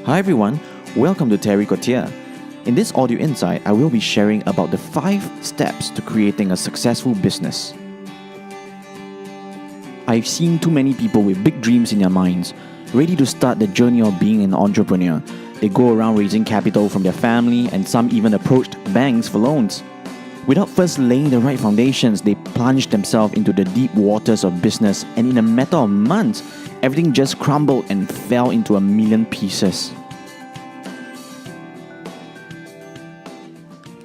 Hi everyone, welcome to TARY COURTIER. In this audio insight, I will be sharing about the 5 steps to creating a successful business. I've seen too many people with big dreams in their minds, ready to start the journey of being an entrepreneur. They go around raising capital from their family, and some even approached banks for loans. Without first laying the right foundations, they plunged themselves into the deep waters of business, and in a matter of months, everything just crumbled and fell into a million pieces.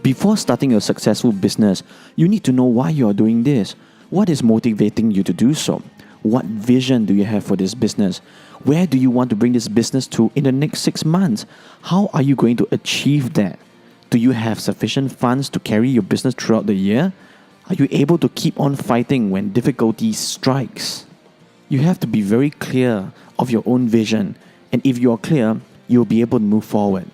Before starting a successful business, you need to know why you are doing this. What is motivating you to do so? What vision do you have for this business? Where do you want to bring this business to in the next 6 months? How are you going to achieve that? Do you have sufficient funds to carry your business throughout the year? Are you able to keep on fighting when difficulty strikes? You have to be very clear of your own vision, and if you are clear, you'll be able to move forward.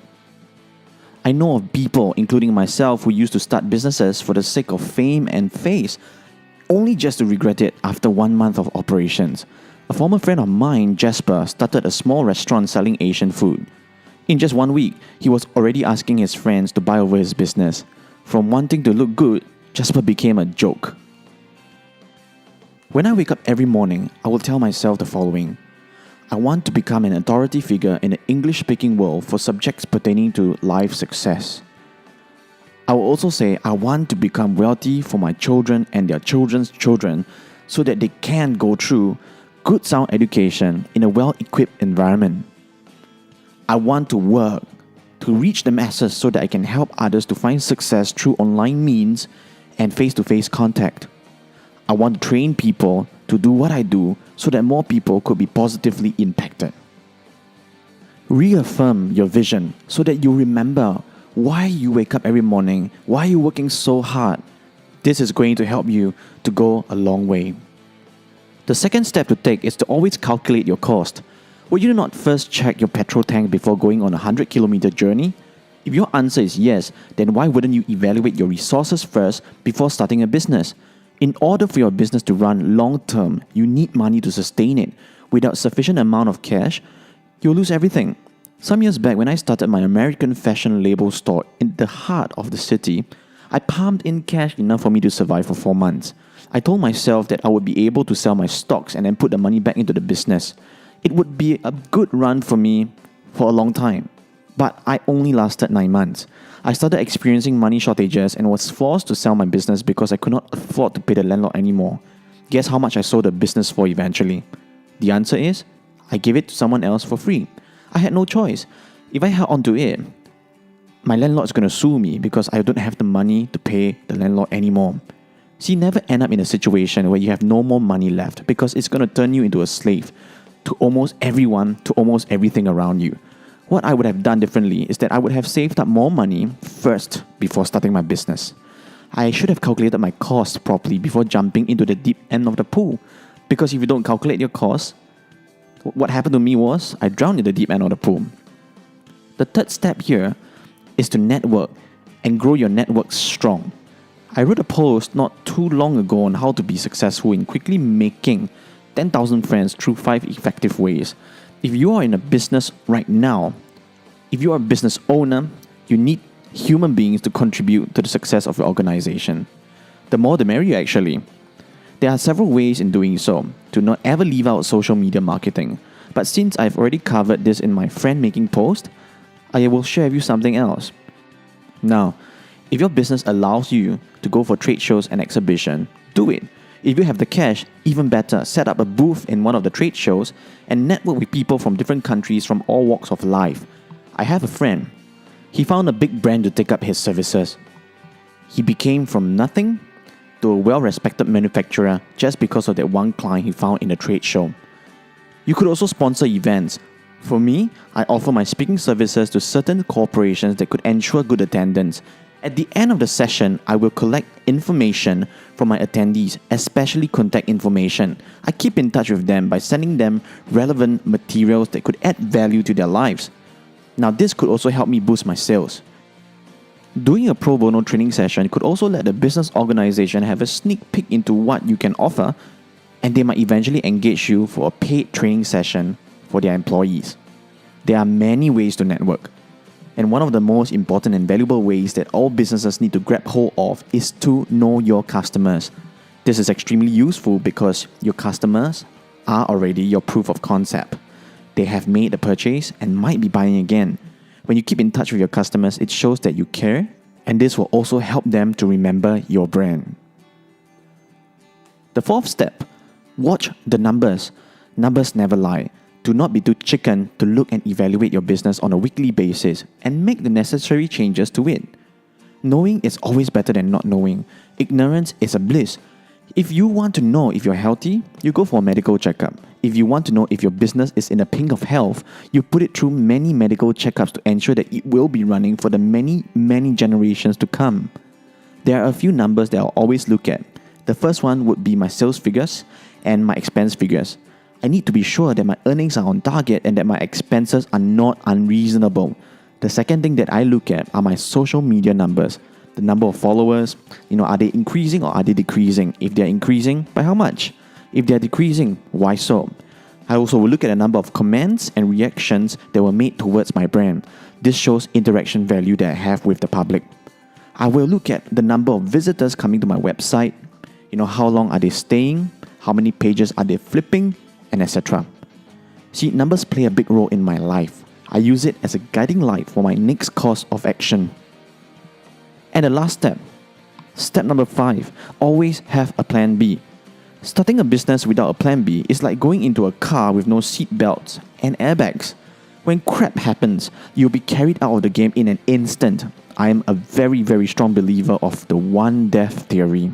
I know of people, including myself, who used to start businesses for the sake of fame and face, only just to regret it after 1 month of operations. A former friend of mine, Jasper, started a small restaurant selling Asian food. In just 1 week, he was already asking his friends to buy over his business. From wanting to look good, Jasper became a joke. When I wake up every morning, I will tell myself the following. I want to become an authority figure in the English-speaking world for subjects pertaining to life success. I will also say I want to become wealthy for my children and their children's children so that they can go through good sound education in a well-equipped environment. I want to work to reach the masses so that I can help others to find success through online means and face-to-face contact. I want to train people to do what I do so that more people could be positively impacted. Reaffirm your vision so that you remember why you wake up every morning, why you're working so hard. This is going to help you to go a long way. The second step to take is to always calculate your cost. Would you not first check your petrol tank before going on a 100-kilometer journey? If your answer is yes, then why wouldn't you evaluate your resources first before starting a business? In order for your business to run long-term, you need money to sustain it. Without sufficient amount of cash, you'll lose everything. Some years back, when I started my American fashion label store in the heart of the city, I pumped in cash enough for me to survive for 4 months. I told myself that I would be able to sell my stocks and then put the money back into the business. It would be a good run for me for a long time. But I only lasted 9 months. I started experiencing money shortages and was forced to sell my business because I could not afford to pay the landlord anymore. Guess how much I sold the business for eventually? The answer is, I gave it to someone else for free. I had no choice. If I held on to it, my landlord is going to sue me because I don't have the money to pay the landlord anymore. See, never end up in a situation where you have no more money left because it's going to turn you into a slave to almost everyone, to almost everything around you. What I would have done differently is that I would have saved up more money first before starting my business. I should have calculated my costs properly before jumping into the deep end of the pool. Because if you don't calculate your costs, what happened to me was I drowned in the deep end of the pool. The third step here is to network and grow your network strong. I wrote a post not too long ago on how to be successful in quickly making 10,000 friends through 5 effective ways. If you are in a business right now, if you are a business owner, you need human beings to contribute to the success of your organization. The more the merrier, actually. There are several ways in doing so. Do not ever leave out social media marketing. But since I've already covered this in my friend-making post, I will share with you something else. Now, if your business allows you to go for trade shows and exhibition, do it. If you have the cash, even better, set up a booth in one of the trade shows and network with people from different countries from all walks of life. I have a friend. He found a big brand to take up his services. He became from nothing to a well-respected manufacturer just because of that one client he found in a trade show. You could also sponsor events. For me, I offer my speaking services to certain corporations that could ensure good attendance. At the end of the session, I will collect information from my attendees, especially contact information. I keep in touch with them by sending them relevant materials that could add value to their lives. Now, this could also help me boost my sales. Doing a pro bono training session could also let the business organization have a sneak peek into what you can offer, and they might eventually engage you for a paid training session for their employees. There are many ways to network. And one of the most important and valuable ways that all businesses need to grab hold of is to know your customers. This is extremely useful because your customers are already your proof of concept. They have made the purchase and might be buying again. When you keep in touch with your customers, it shows that you care, and this will also help them to remember your brand. The fourth step, watch the numbers. Numbers never lie. Do not be too chicken to look and evaluate your business on a weekly basis and make the necessary changes to it. Knowing is always better than not knowing. Ignorance is a bliss. If you want to know if you're healthy, you go for a medical checkup. If you want to know if your business is in the pink of health, you put it through many medical checkups to ensure that it will be running for the many generations to come. There are a few numbers that I'll always look at. The first one would be my sales figures and my expense figures. I need to be sure that my earnings are on target and that my expenses are not unreasonable. The second thing that I look at are my social media numbers. The number of followers, are they increasing or are they decreasing? If they're increasing, by how much? If they're decreasing, why so? I also will look at the number of comments and reactions that were made towards my brand. This shows interaction value that I have with the public. I will look at the number of visitors coming to my website. How long are they staying? How many pages are they flipping? And etc. See, numbers play a big role in my life. I use it as a guiding light for my next course of action. And the last step number 5, always have a plan B. Starting a business without a plan B is like going into a car with no seat belts and airbags. When crap happens, you'll be carried out of the game in an instant. I am a very strong believer of the one death theory.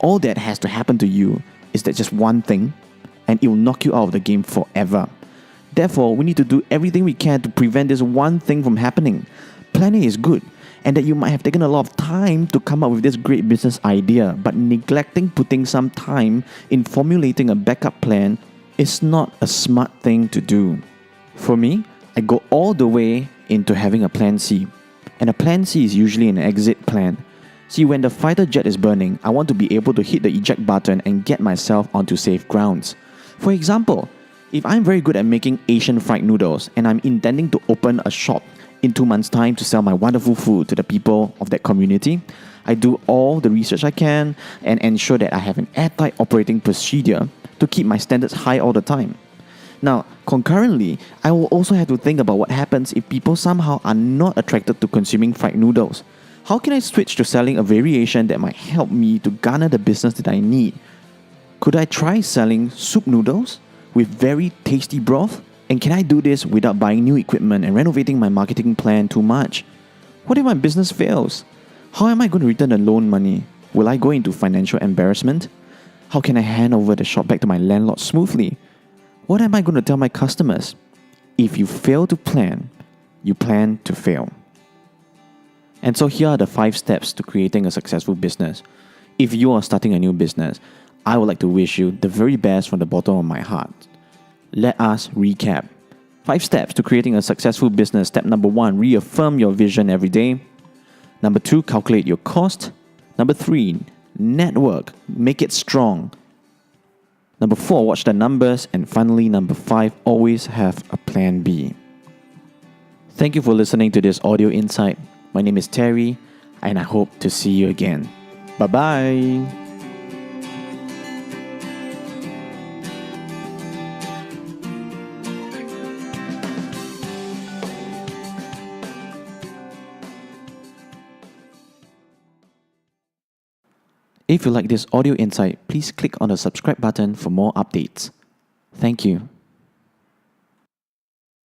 All that has to happen to you is that just one thing, and it will knock you out of the game forever. Therefore, we need to do everything we can to prevent this one thing from happening. Planning is good, and that you might have taken a lot of time to come up with this great business idea, but neglecting putting some time in formulating a backup plan is not a smart thing to do. For me, I go all the way into having a plan C. And a plan C is usually an exit plan. See, when the fighter jet is burning, I want to be able to hit the eject button and get myself onto safe grounds. For example, if I'm very good at making Asian fried noodles and I'm intending to open a shop in 2 months' time to sell my wonderful food to the people of that community, I do all the research I can and ensure that I have an airtight operating procedure to keep my standards high all the time. Now, concurrently, I will also have to think about what happens if people somehow are not attracted to consuming fried noodles. How can I switch to selling a variation that might help me to garner the business that I need? Could I try selling soup noodles with very tasty broth? And can I do this without buying new equipment and renovating my marketing plan too much? What if my business fails? How am I going to return the loan money? Will I go into financial embarrassment? How can I hand over the shop back to my landlord smoothly? What am I going to tell my customers? If you fail to plan, you plan to fail. And so here are the 5 steps to creating a successful business. If you are starting a new business, I would like to wish you the very best from the bottom of my heart. Let us recap. 5 steps to creating a successful business. Step number 1, reaffirm your vision every day. Number 2, calculate your cost. Number 3, network, make it strong. Number 4, watch the numbers. And finally, number 5, always have a plan B. Thank you for listening to this audio insight. My name is Terry, and I hope to see you again. Bye-bye. If you like this audio insight, please click on the subscribe button for more updates. Thank you.